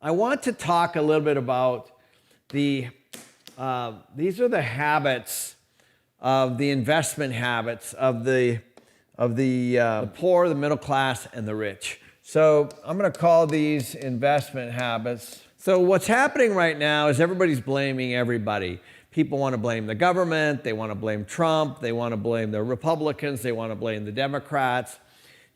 I want to talk a little bit about these are the habits of the investment habits of the poor, the middle class, and the rich. So I'm going to call these investment habits. So what's happening right now is everybody's blaming everybody. People want to blame the government, they want to blame Trump, they want to blame the Republicans, they want to blame the Democrats,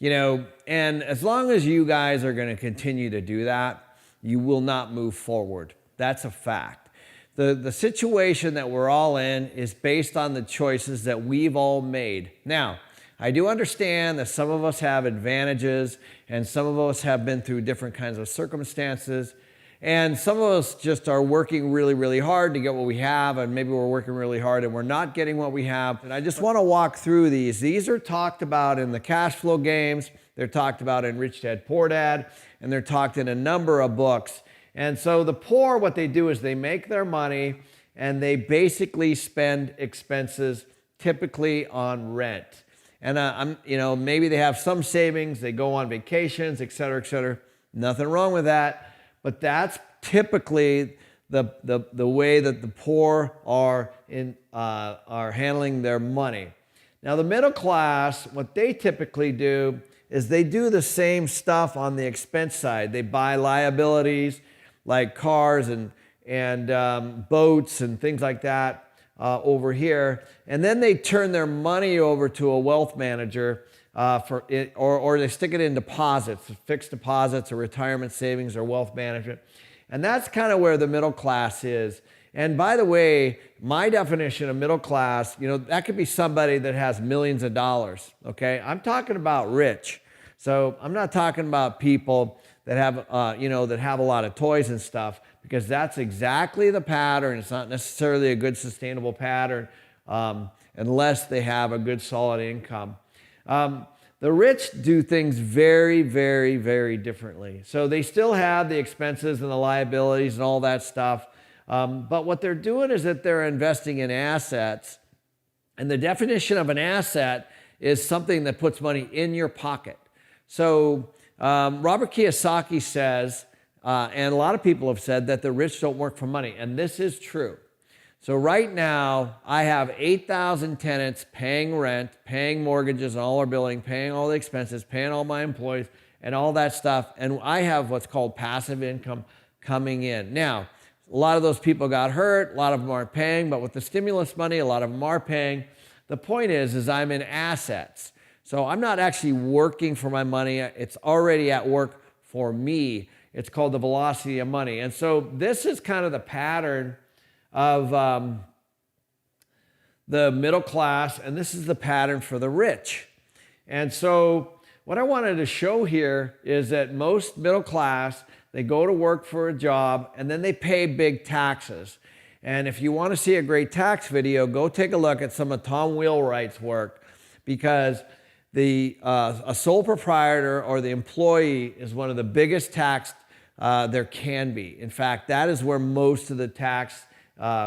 and as long as you guys are going to continue to do that, you will not move forward. That's a fact. The situation that we're all in is based on the choices that we've all made. Now, I do understand that some of us have advantages and some of us have been through different kinds of circumstances. And some of us just are working really, really hard to get what we have, and maybe we're working really hard and we're not getting what we have. And I just want to walk through these. These are talked about in the cash flow games, they're talked about in Rich Dad, Poor Dad, and they're talked in a number of books. And so the poor, what they do is they make their money and they basically spend expenses typically on rent. And maybe they have some savings, they go on vacations, et cetera, et cetera. Nothing wrong with that. But that's typically the way that the poor are handling their money. Now the middle class, what they typically do is they do the same stuff on the expense side. They buy liabilities like cars and boats and things like that over here, and then they turn their money over to a wealth manager. Or they stick it in deposits, fixed deposits or retirement savings or wealth management. And that's kind of where the middle class is. And by the way, my definition of middle class, that could be somebody that has millions of dollars, okay? I'm talking about rich. So I'm not talking about people that have, that have a lot of toys and stuff, because that's exactly the pattern. It's not necessarily a good sustainable pattern unless they have a good solid income. The rich do things very, very, very differently. So they still have the expenses and the liabilities and all that stuff. But what they're doing is that they're investing in assets. And the definition of an asset is something that puts money in your pocket. So Robert Kiyosaki says, and a lot of people have said, that the rich don't work for money. And this is true. So right now, I have 8,000 tenants paying rent, paying mortgages and all our billing, paying all the expenses, paying all my employees and all that stuff. And I have what's called passive income coming in. Now, a lot of those people got hurt. A lot of them aren't paying. But with the stimulus money, a lot of them are paying. The point is I'm in assets. So I'm not actually working for my money. It's already at work for me. It's called the velocity of money. And so this is kind of the pattern of the middle class, and this is the pattern for the rich. And so what I wanted to show here is that most middle class, they go to work for a job and then they pay big taxes. And if you want to see a great tax video, go take a look at some of Tom Wheelwright's work, because a sole proprietor or the employee is one of the biggest taxed there can be. In fact, that is where most of the tax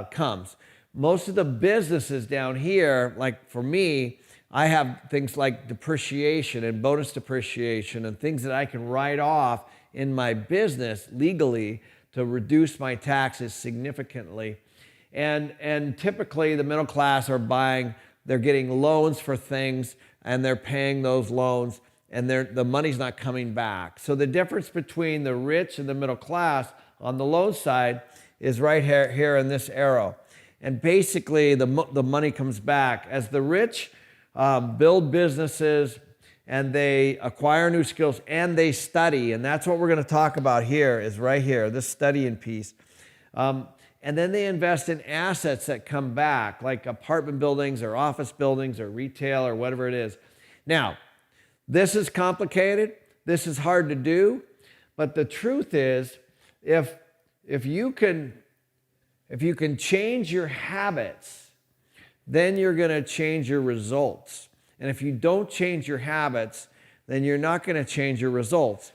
comes. Most of the businesses down here, like for me, I have things like depreciation and bonus depreciation and things that I can write off in my business legally to reduce my taxes significantly. And typically the middle class they're getting loans for things and they're paying those loans, and the money's not coming back. So the difference between the rich and the middle class on the loan side is right here in this arrow. And basically the money comes back as the rich build businesses and they acquire new skills and they study. And that's what we're going to talk about here, is right here, this studying piece. And then they invest in assets that come back, like apartment buildings or office buildings or retail or whatever it is. Now, this is complicated. This is hard to do. But the truth is, if you can change your habits, then you're going to change your results. And if you don't change your habits, then you're not going to change your results.